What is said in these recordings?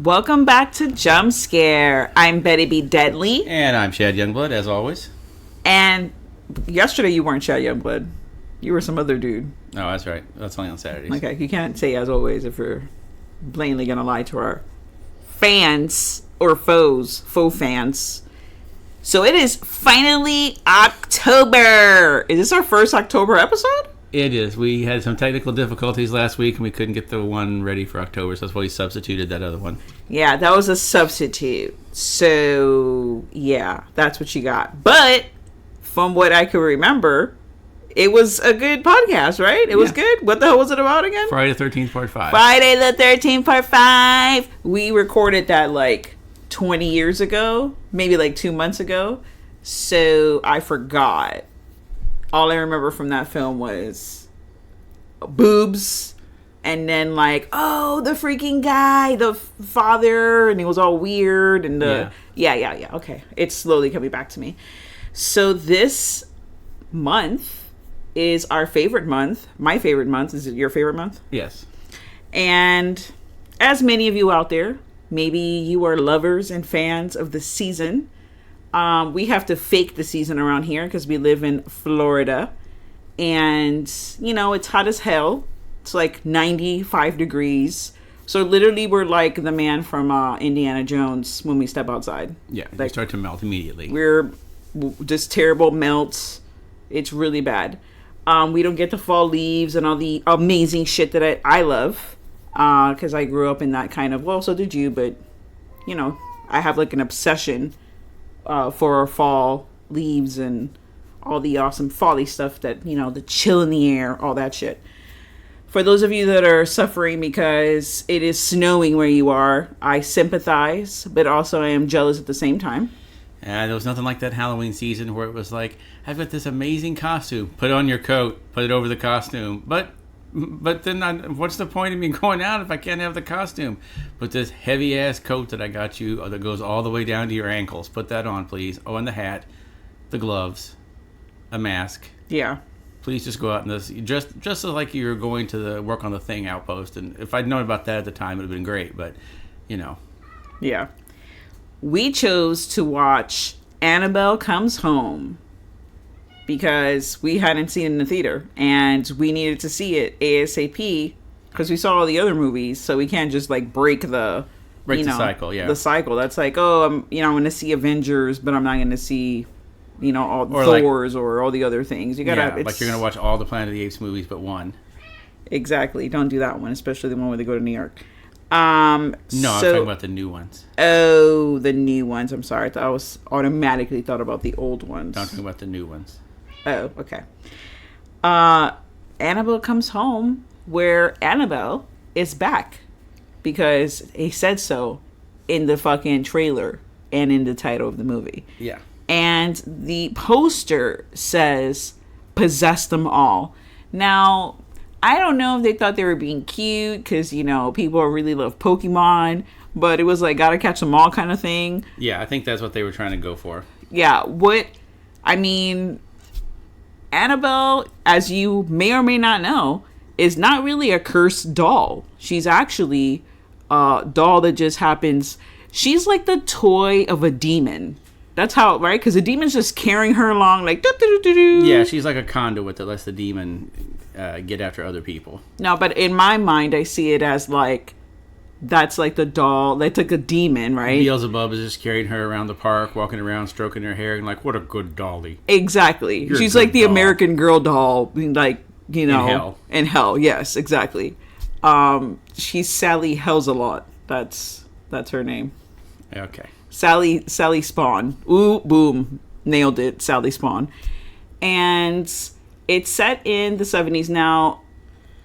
Welcome back to Jump Scare. I'm Betty B. Deadly. And I'm Chad Youngblood, as always. And yesterday you weren't Chad Youngblood. You were some other dude. Oh, that's right. That's only on Saturdays. Okay, you can't say as always if you're blatantly going to lie to our fans or faux fans. So it is finally October. Is this our first October episode? It is. We had some technical difficulties last week, and we couldn't get the one ready for October, so that's why we substituted that other one. Yeah, that was a substitute. So, yeah, that's what you got. But, from what I can remember, it was a good podcast, right? It was good? What the hell was it about again? Friday the 13th, part 5. Friday the 13th, part 5. We recorded that, 20 years ago. Maybe, 2 months ago. So, I forgot. All I remember from that film was boobs, and then oh, the freaking guy, the father, and he was all weird, and yeah. Okay, it's slowly coming back to me. So this month is our favorite month. My favorite month. Is it your favorite month? Yes. And as many of you out there, maybe you are lovers and fans of the season. We have to fake the season around here because we live in Florida, and it's hot as hell. It's 95 degrees. So literally we're like the man from Indiana Jones when we step outside. Yeah, we start to melt immediately. We're just terrible melts. It's really bad. We don't get the fall leaves and all the amazing shit that I love because I grew up in that kind of, well, so did you, but I have an obsession for fall leaves and all the awesome folly stuff that, the chill in the air, all that shit. For those of you that are suffering because it is snowing where you are, I sympathize, but also I am jealous at the same time. There was nothing like that Halloween season where it was like, I've got this amazing costume. Put on your coat. Put it over the costume. But then what's the point of me going out if I can't have the costume? Put this heavy-ass coat that I got you that goes all the way down to your ankles. Put that on, please. Oh, and the hat, the gloves, a mask. Yeah. Please just go out in this. Just so like you're going to the work on the thing outpost. And if I'd known about that at the time, it would have been great. But, Yeah. We chose to watch Annabelle Comes Home because we hadn't seen it in the theater and we needed to see it ASAP because we saw all the other movies, so we can't just break the cycle. Yeah, the cycle. That's I'm going to see Avengers, but I'm not going to see all the Thors or all the other things. You gotta you're going to watch all the Planet of the Apes movies but one. Exactly. Don't do that one, especially the one where they go to New York. No, I'm talking about the new ones. Oh, the new ones. I'm sorry. I was automatically thought about the old ones. I'm talking about the new ones. Oh, okay. Annabelle Comes Home, where Annabelle is back because he said so in the fucking trailer and in the title of the movie. Yeah. And the poster says, "Possess them all." Now, I don't know if they thought they were being cute because, people really love Pokemon, but it was gotta catch them all kind of thing. Yeah, I think that's what they were trying to go for. Yeah, Annabelle, as you may or may not know, is not really a cursed doll. She's actually a doll that just happens. She's like the toy of a demon. That's how, right? Because the demon's just carrying her along doo-doo-doo-doo. Yeah, she's like a conduit that lets the demon get after other people. No, but in my mind, I see it as that's the doll. They took a demon, right? Beelzebub is just carrying her around the park, walking around, stroking her hair, and what a good dolly. Exactly. You're She's like the doll. American Girl doll, in hell. In hell, yes, exactly. She's Sally Hells-a-Lot. That's her name. Okay. Sally Spawn. Ooh, boom. Nailed it. Sally Spawn. And it's set in the 70s. Now,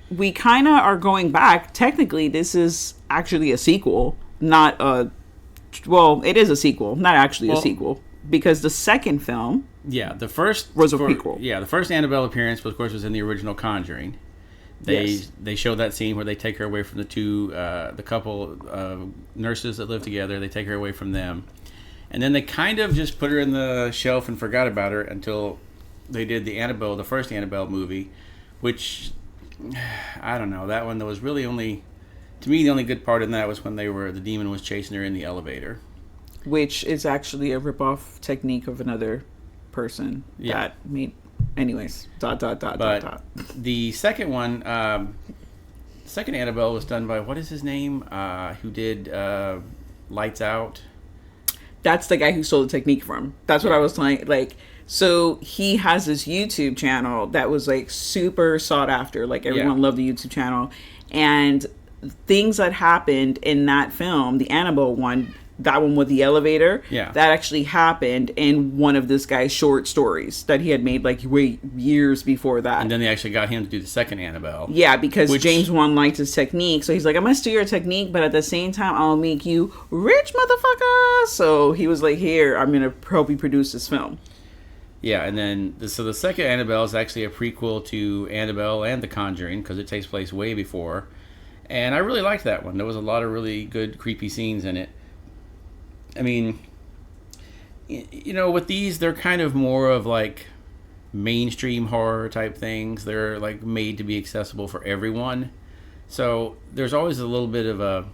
we kind of are going back. Technically, this is actually a sequel. It is a sequel. Not actually a sequel. Because the second film... Yeah, the first... was a prequel. Yeah, the first Annabelle appearance, of course, was in the original Conjuring. They show that scene where they take her away from the couple nurses that live together. They take her away from them, and then they kind of just put her in the shelf and forgot about her until they did the first Annabelle movie, which I don't know. That one, there was really only To me, the only good part in that was when the demon was chasing her in the elevator. Which is actually a ripoff technique of another person that made... Anyways, ... The second one, second Annabelle was done by, what is his name? Who did Lights Out? That's the guy who stole the technique from. That's what I was like. So he has this YouTube channel that was like super sought after. Like everyone loved the YouTube channel. And things that happened in that film, the Annabelle one, that one with the elevator, that actually happened in one of this guy's short stories that he had made like years before that. And then they actually got him to do the second Annabelle. Yeah, because James Wan liked his technique. So he's like, I'm going to steal your technique, but at the same time, I'll make you rich, motherfucker. So he was like, here, I'm going to help you produce this film. Yeah, and then, so the second Annabelle is actually a prequel to Annabelle and The Conjuring, because it takes place way before. And I really liked that one. There was a lot of really good, creepy scenes in it. I mean, you know, with these, they're kind of more of like mainstream horror type things. They're like made to be accessible for everyone. So there's always a little bit of a,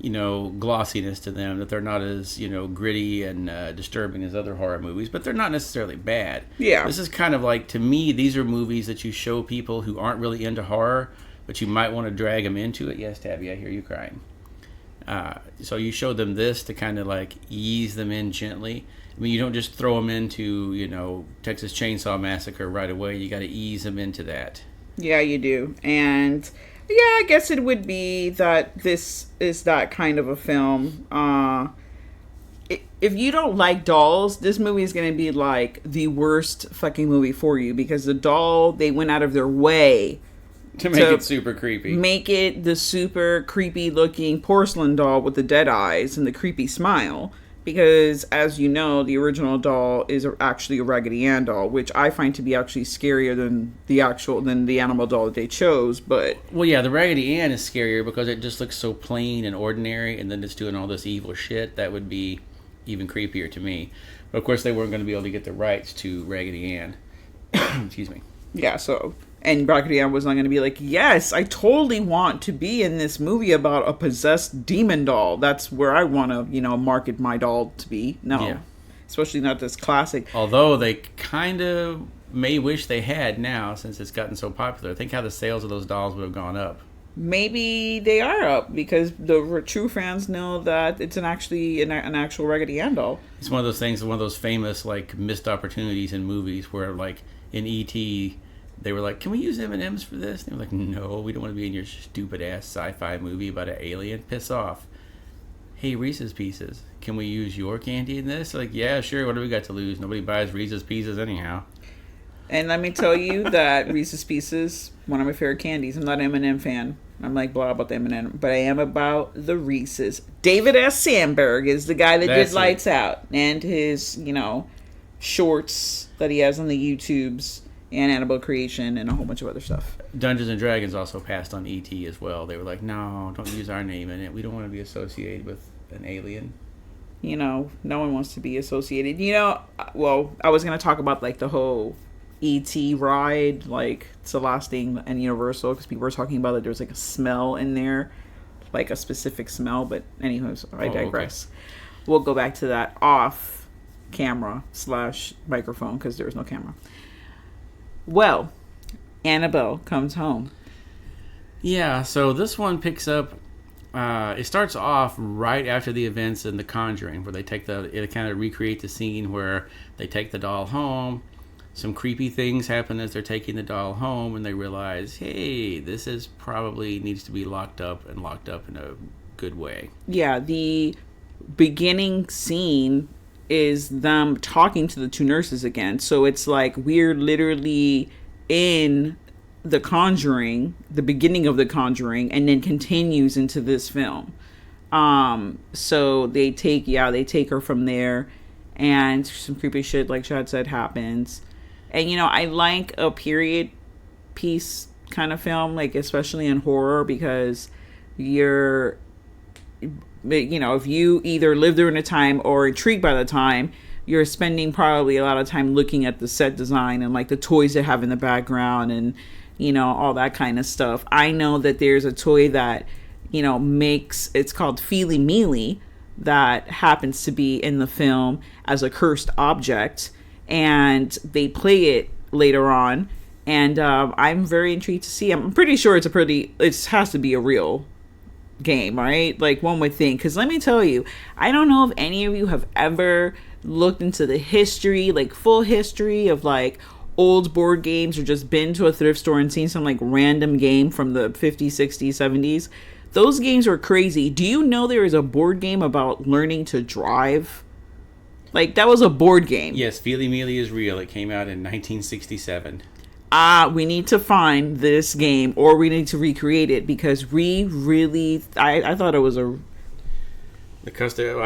you know, glossiness to them, that they're not as, you know, gritty and disturbing as other horror movies, but they're not necessarily bad. Yeah. This is kind of like, to me, these are movies that you show people who aren't really into horror, but you might want to drag them into it. Yes, Tabby, I hear you crying. So you show them this to kind of like ease them in gently. I mean, you don't just throw them into, you know, Texas Chainsaw Massacre right away. You got to ease them into that. Yeah, you do. And yeah, I guess it would be that this is that kind of a film. If you don't like dolls, this movie is going to be like the worst fucking movie for you, because the doll, they went out of their way to make it super creepy. Make it the super creepy looking porcelain doll with the dead eyes and the creepy smile. Because, as you know, the original doll is actually a Raggedy Ann doll, which I find to be actually scarier than the Annabelle doll that they chose. But well, yeah, the Raggedy Ann is scarier because it just looks so plain and ordinary, and then it's doing all this evil shit. That would be even creepier to me. But of course, they weren't going to be able to get the rights to Raggedy Ann. Excuse me. Yeah, so... And Raggedy Ann was not going to be like, yes, I totally want to be in this movie about a possessed demon doll. That's where I want to, you know, market my doll to be. No. Yeah. Especially not this classic. Although they kind of may wish they had now, since it's gotten so popular. Think how the sales of those dolls would have gone up. Maybe they are up, because the true fans know that it's an actual Raggedy Ann doll. It's one of those things, one of those famous, like, missed opportunities in movies where, like, in E.T., they were like, can we use M&Ms for this? And they were like, no, we don't want to be in your stupid-ass sci-fi movie about an alien. Piss off. Hey, Reese's Pieces, can we use your candy in this? Like, yeah, sure, what do we got to lose? Nobody buys Reese's Pieces anyhow. And let me tell you that Reese's Pieces, one of my favorite candies. I'm not an M&M fan. I'm like blah about the M&M, but I am about the Reese's. David S. Sandberg is the guy that did Lights Out, and his, you know, shorts that he has on the YouTubes, and Annabelle Creation, and a whole bunch of other stuff. Dungeons and Dragons also passed on E.T. as well. They were like, no, don't use our name in it. We don't want to be associated with an alien. You know, no one wants to be associated. You know, well, I was going to talk about, like, the whole E.T. ride, like, it's the last thing in Universal, because people were talking about that there was, like, a smell in there, like a specific smell, but anyways, I digress. Okay. We'll go back to that off camera / microphone, because there was no camera. Well, Annabelle Comes Home. Yeah, so this one picks up, it starts off right after the events in The Conjuring, where it kind of recreate the scene where they take the doll home. Some creepy things happen as they're taking the doll home, and they realize, hey, this is probably needs to be locked up in a good way. Yeah, the beginning scene is them talking to the two nurses again. So it's like we're literally in The Conjuring, the beginning of The Conjuring, and then continues into this film. So they take her from there, and some creepy shit, like Chad said, happens. And, you know, I like a period piece kind of film, like especially in horror, because you're... You know, if you either live during a time or intrigued by the time, you're spending probably a lot of time looking at the set design and like the toys they have in the background and, you know, all that kind of stuff. I know that there's a toy that makes, it's called Fili Melee, that happens to be in the film as a cursed object, and they play it later on, and I'm very intrigued to see. I'm pretty sure it has to be a real game, right? Like, one would think, because let me tell you, I don't know if any of you have ever looked into the history, like full history of like old board games, or just been to a thrift store and seen some like random game from the 50s, 60s, 70s. Those games were crazy. Do you know there is a board game about learning to drive? Like, that was a board game. Yes, Fili Melee is real. It came out in 1967. We need to find this game, or we need to recreate it, because we really, I thought it was I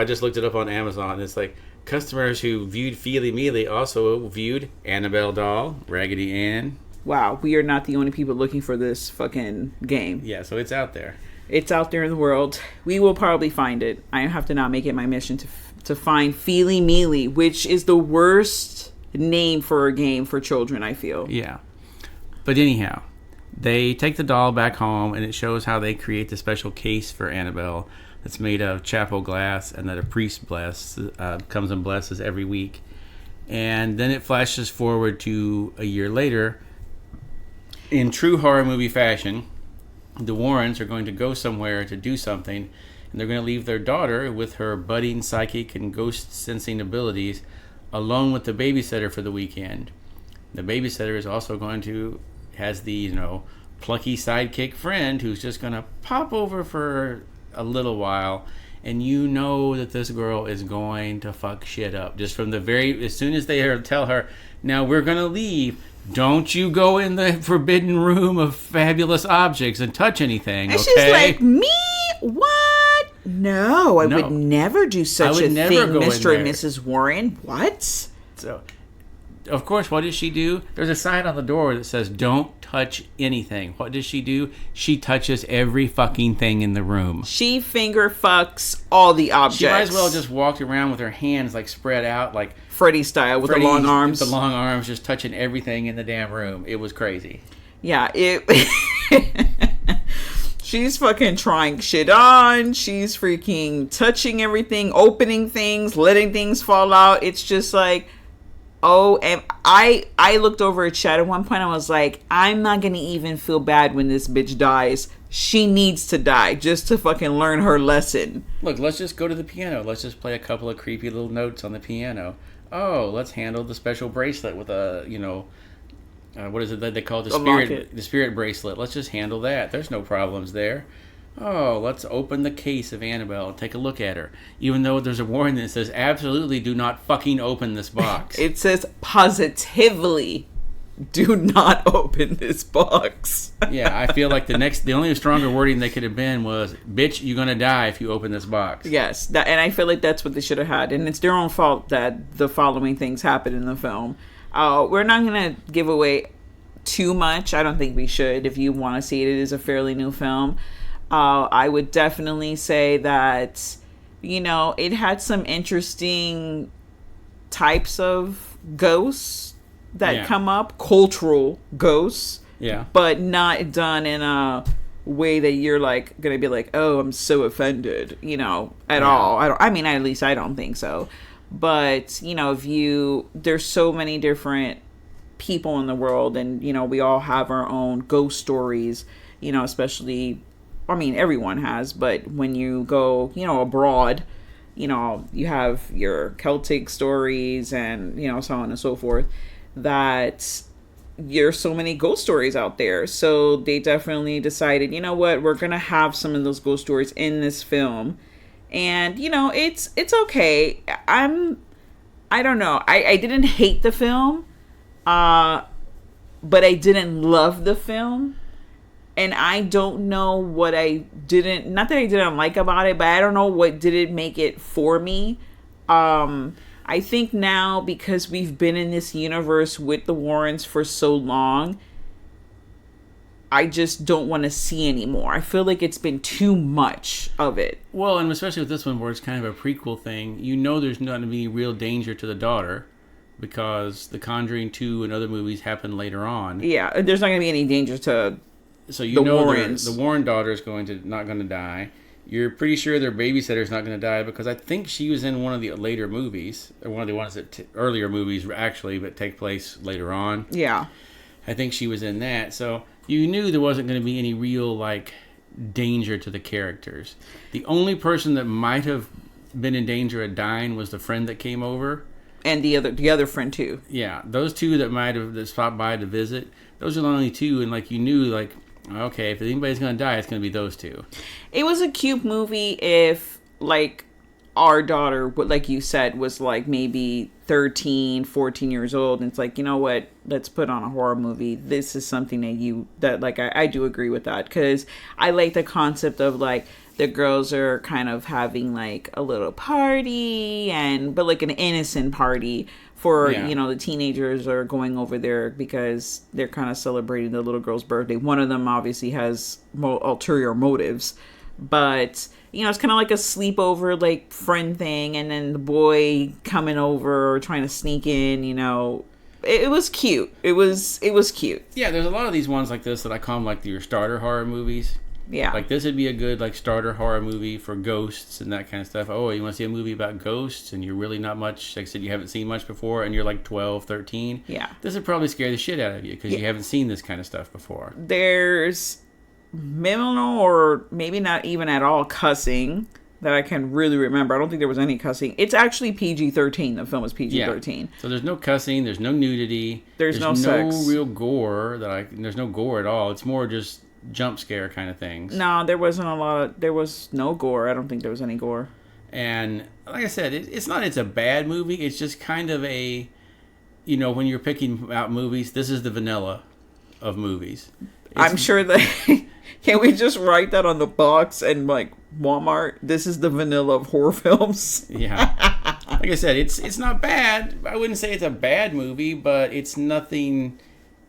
just looked it up on Amazon. It's like, customers who viewed Fili Melee also viewed Annabelle Doll, Raggedy Ann. Wow, we are not the only people looking for this fucking game. Yeah, so it's out there. It's out there in the world. We will probably find it. I have to now make it my mission to find Fili Melee, which is the worst name for a game for children, I feel. Yeah. But anyhow, they take the doll back home, and it shows how they create the special case for Annabelle that's made of chapel glass, and that a priest comes and blesses every week. And then it flashes forward to a year later. In true horror movie fashion, the Warrens are going to go somewhere to do something, and they're going to leave their daughter with her budding psychic and ghost sensing abilities alone with the babysitter for the weekend. The babysitter is also has the plucky sidekick friend who's just going to pop over for a little while, and that this girl is going to fuck shit up just from as soon as they tell her, now we're going to leave. Don't you go in the forbidden room of fabulous objects and touch anything, and okay? She's like, me? What? No, I would never do such a thing, Mr. and Mrs. Warren. What? So, of course, what does she do? There's a sign on the door that says, don't touch anything. What does she do? She touches every fucking thing in the room. She finger fucks all the objects. She might as well just walked around with her hands like spread out, like Freddy style, with the long arms. With the long arms, just touching everything in the damn room. It was crazy. Yeah, she's fucking trying shit on. She's freaking touching everything, opening things, letting things fall out. It's just like, oh, and I looked over at Chad at one point. I was like, I'm not gonna even feel bad when this bitch dies. She needs to die just to fucking learn her lesson. Look, let's just go to the piano. Let's just play a couple of creepy little notes on the piano. Oh, let's handle the special bracelet with a, what is it that they call it? The spirit bracelet. Let's just handle that. There's no problems there. Oh, let's open the case of Annabelle and take a look at her. Even though there's a warning that says, absolutely do not fucking open this box. It says positively, do not open this box. Yeah, I feel like the only stronger wording they could have been was, bitch, you're going to die if you open this box. Yes, and I feel like that's what they should have had. And it's their own fault that the following things happen in the film. We're not going to give away too much. I don't think we should. If you want to see it, it is a fairly new film. I would definitely say that, it had some interesting types of ghosts that come up, cultural ghosts, but not done in a way that you're like gonna be like, oh, I'm so offended, at all. At least I don't think so. But there's so many different people in the world, and we all have our own ghost stories, especially, everyone has, but when you go abroad, you have your Celtic stories and so on and so forth, that there's so many ghost stories out there. So they definitely decided, we're gonna have some of those ghost stories in this film. And it's okay. I don't know, I didn't hate the film, but I didn't love the film. And I don't know what not that I didn't like about it, but I don't know what didn't make it for me. I think now, because we've been in this universe with the Warrens for so long, I just don't want to see anymore. I feel like it's been too much of it. Well, and especially with this one where it's kind of a prequel thing, there's not going to be real danger to the daughter, because The Conjuring 2 and other movies happen later on. Yeah, there's not going to be any danger to So you The know Warrens. the Warren daughter is not going to die. You're pretty sure their babysitter's not going to die because I think she was in one of the later movies, or one of the ones that earlier movies actually, but take place later on. Yeah. I think she was in that. So you knew there wasn't going to be any real danger to the characters. The only person that might have been in danger of dying was the friend that came over. And the other friend too. Yeah, those two that stopped by to visit. Those are the only two, and you knew okay, if anybody's gonna die, it's gonna be those two. It was a cute movie if our daughter, like you said, was maybe 13, 14 years old, and it's you know what, let's put on a horror movie. This is something I do agree with that, because I like the concept of the girls are kind of having a little party, but an innocent party for, the teenagers are going over there because they're kind of celebrating the little girl's birthday. One of them obviously has ulterior motives, but it's kind of like a sleepover, friend thing. And then the boy coming over, trying to sneak in, it was cute. It was cute. Yeah, there's a lot of these ones like this that I call them your starter horror movies. Yeah. This would be a good starter horror movie for ghosts and that kind of stuff. Oh, you want to see a movie about ghosts and you're really not much, like I said, you haven't seen much before and you're 12, 13. Yeah. This would probably scare the shit out of you because you haven't seen this kind of stuff before. There's minimal or maybe not even at all cussing that I can really remember. I don't think there was any cussing. It's actually PG-13. The film is PG-13. Yeah. So there's no cussing, there's no nudity. There's no sex. Real gore there's no gore at all. It's more just jump scare kind of things. No, there was no gore. I don't think there was any gore. And like I said, it's a bad movie. It's just kind of a, when you're picking out movies, this is the vanilla of movies. I'm sure that, can we just write that on the box and Walmart? This is the vanilla of horror films. Yeah. Like I said, it's not bad. I wouldn't say it's a bad movie, but it's nothing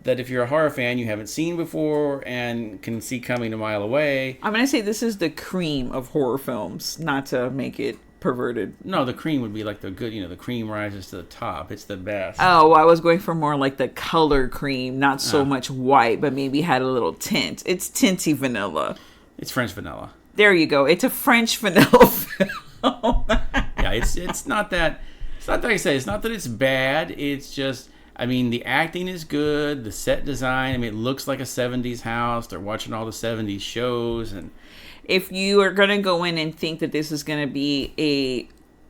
that if you're a horror fan you haven't seen before and can see coming a mile away. I'm going to say this is the cream of horror films, not to make it perverted. No, the cream would be the good, the cream rises to the top. It's the best. Oh, I was going for more the color cream, not so much white, but maybe had a little tint. It's tinty vanilla. It's French vanilla. There you go. It's a French vanilla film. Yeah, it's not that, like I say, it's not that it's bad. It's just, the acting is good. The set design, it looks like a 70s house. They're watching all the 70s shows. And if you are going to go in and think that this is going to be a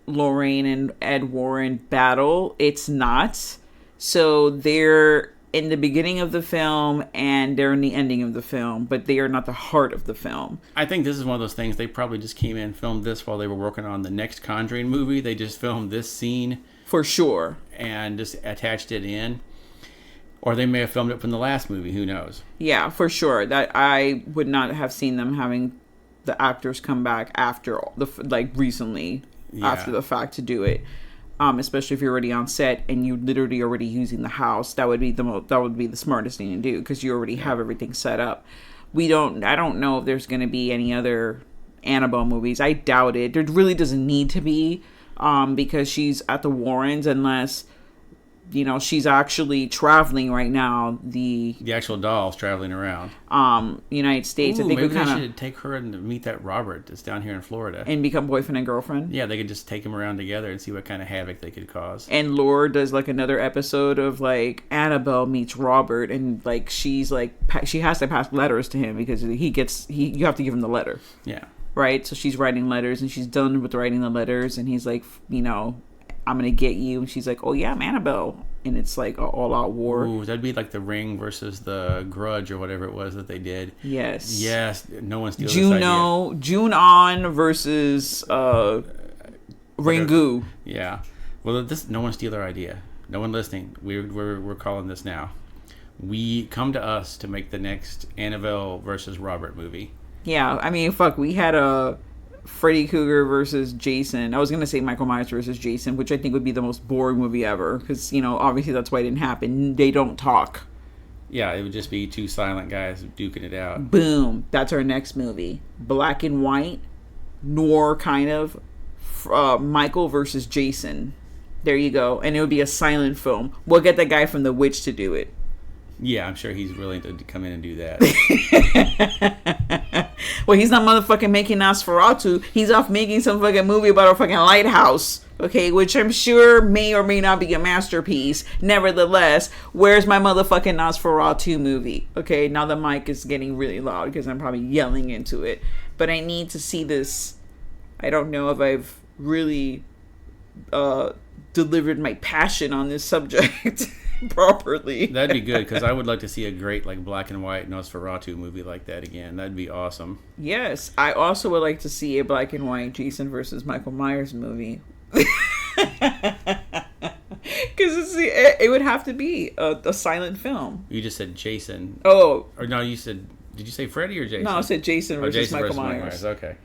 Loreen and Ed Warren battle, it's not. So they're in the beginning of the film and they're in the ending of the film, but they are not the heart of the film. I think this is one of those things. They probably just came in and filmed this while they were working on the next Conjuring movie. They just filmed this scene. For sure. And just attached it in. Or they may have filmed it from the last movie. Who knows? Yeah, for sure. That I would not have seen them having the actors come back after recently, after the fact to do it. Especially if you're already on set and you're literally already using the house. That would be the smartest thing to do because you already have everything set up. I don't know if there's going to be any other Annabelle movies. I doubt it. There really doesn't need to be. Because she's at the Warrens, unless she's actually traveling right now. The actual doll's traveling around. United States. Ooh, I think maybe they should take her and meet that Robert that's down here in Florida and become boyfriend and girlfriend. Yeah, they could just take them around together and see what kind of havoc they could cause. And Laura does another episode of Annabelle meets Robert, and she's she has to pass letters to him because you have to give him the letter. Yeah. Right, so she's writing letters, and she's done with writing the letters, and he's I'm gonna get you, and she's like, oh yeah, I'm Annabelle, and it's an all-out war. Ooh, that'd be The Ring versus the Grudge or whatever it was that they did. Yes, no one steals this idea. June-on versus Ringu. Yeah, well, no one steal our idea. No one listening. We're calling this now. We come to us to make the next Annabelle versus Robert movie. Yeah, fuck, we had a Freddy Krueger versus Jason. I was going to say Michael Myers versus Jason, which I think would be the most boring movie ever, because, obviously that's why it didn't happen. They don't talk. Yeah, it would just be two silent guys duking it out. Boom. That's our next movie. Black and white, noir kind of, Michael versus Jason. There you go. And it would be a silent film. We'll get the guy from The Witch to do it. Yeah, I'm sure he's willing to come in and do that. Well, he's not motherfucking making Nosferatu. He's off making some fucking movie about a fucking lighthouse. Okay, which I'm sure may or may not be a masterpiece. Nevertheless, where's my motherfucking Nosferatu movie? Okay, now the mic is getting really loud because I'm probably yelling into it. But I need to see this. I don't know if I've really delivered my passion on this subject properly. That'd be good, because I would like to see a great like black and white Nosferatu movie like that again. That'd be awesome. Yes, I also would like to see a black and white Jason versus Michael Myers movie. Because it would have to be a silent film. You just said Jason. Oh. Or no, you said, did you say Freddy or Jason? No, I said Jason versus Jason Michael versus Myers. Okay.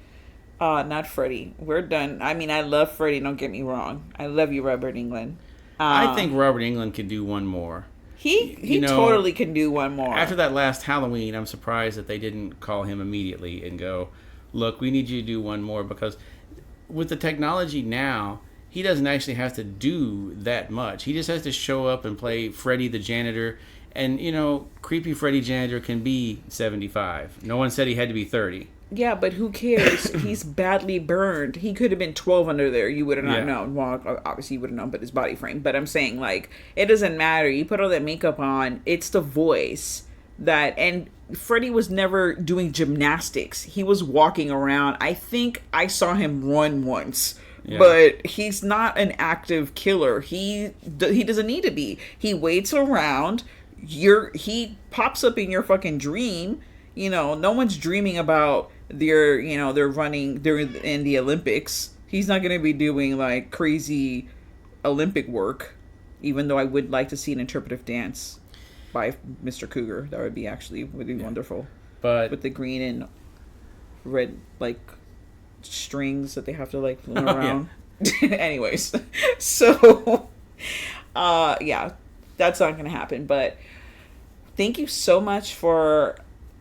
Not Freddy. We're done. I mean, I love Freddy, don't get me wrong. I love you, Robert Englund. I think Robert Englund could do one more. He totally can do one more. After that last Halloween, I'm surprised that they didn't call him immediately and go, look, we need you to do one more, because with the technology now, he doesn't actually have to do that much. He just has to show up and play Freddy the janitor. And, creepy Freddy janitor can be 75. No one said he had to be 30. Yeah, but who cares? He's badly burned. He could have been 12 under there. You would have not known. Well, obviously you would have known, but his body frame. But I'm saying, like, it doesn't matter. You put all that makeup on. It's the voice that... And Freddy was never doing gymnastics. He was walking around. I think I saw him run once. Yeah. But he's not an active killer. He doesn't need to be. He waits around. He pops up in your fucking dream. No one's dreaming about they're in the Olympics. He's not going to be doing like crazy Olympic work, even though I would like to see an interpretive dance by Mr. Cougar. That would be wonderful. But with the green and red like strings that they have to like fling around. Yeah. Anyways, so yeah, that's not going to happen. But thank you so much for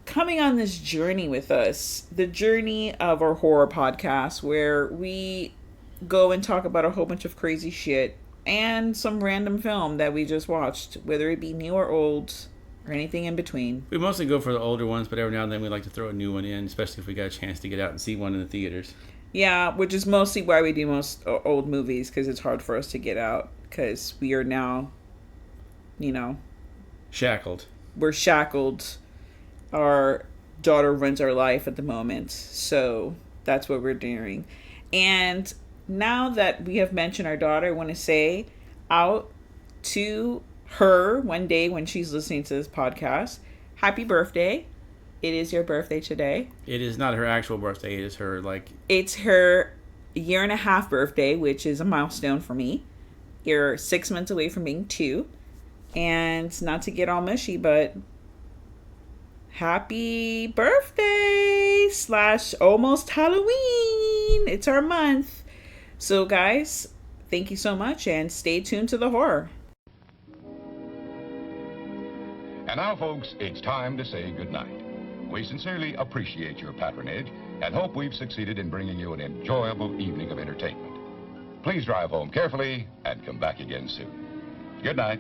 coming on this journey with us, the journey of our horror podcast, where we go and talk about a whole bunch of crazy shit and some random film that we just watched, whether it be new or old or anything in between. We mostly go for the older ones, but every now and then we like to throw a new one in, especially if we got a chance to get out and see one in the theaters. Yeah, which is mostly why we do most old movies, because it's hard for us to get out, because we are now, shackled. We're shackled. Our daughter runs our life at the moment, so that's what we're doing. And now that we have mentioned our daughter, I want to say out to her one day when she's listening to this podcast, happy birthday. It is your birthday today. It is not her actual birthday. It is her, It's her 1.5 birthday, which is a milestone for me. You're 6 months away from being 2. And not to get all mushy, but... happy birthday / almost Halloween. It's our month. So guys, thank you so much and stay tuned to the horror. And now folks, it's time to say goodnight. We sincerely appreciate your patronage and hope we've succeeded in bringing you an enjoyable evening of entertainment. Please drive home carefully and come back again soon. Good night.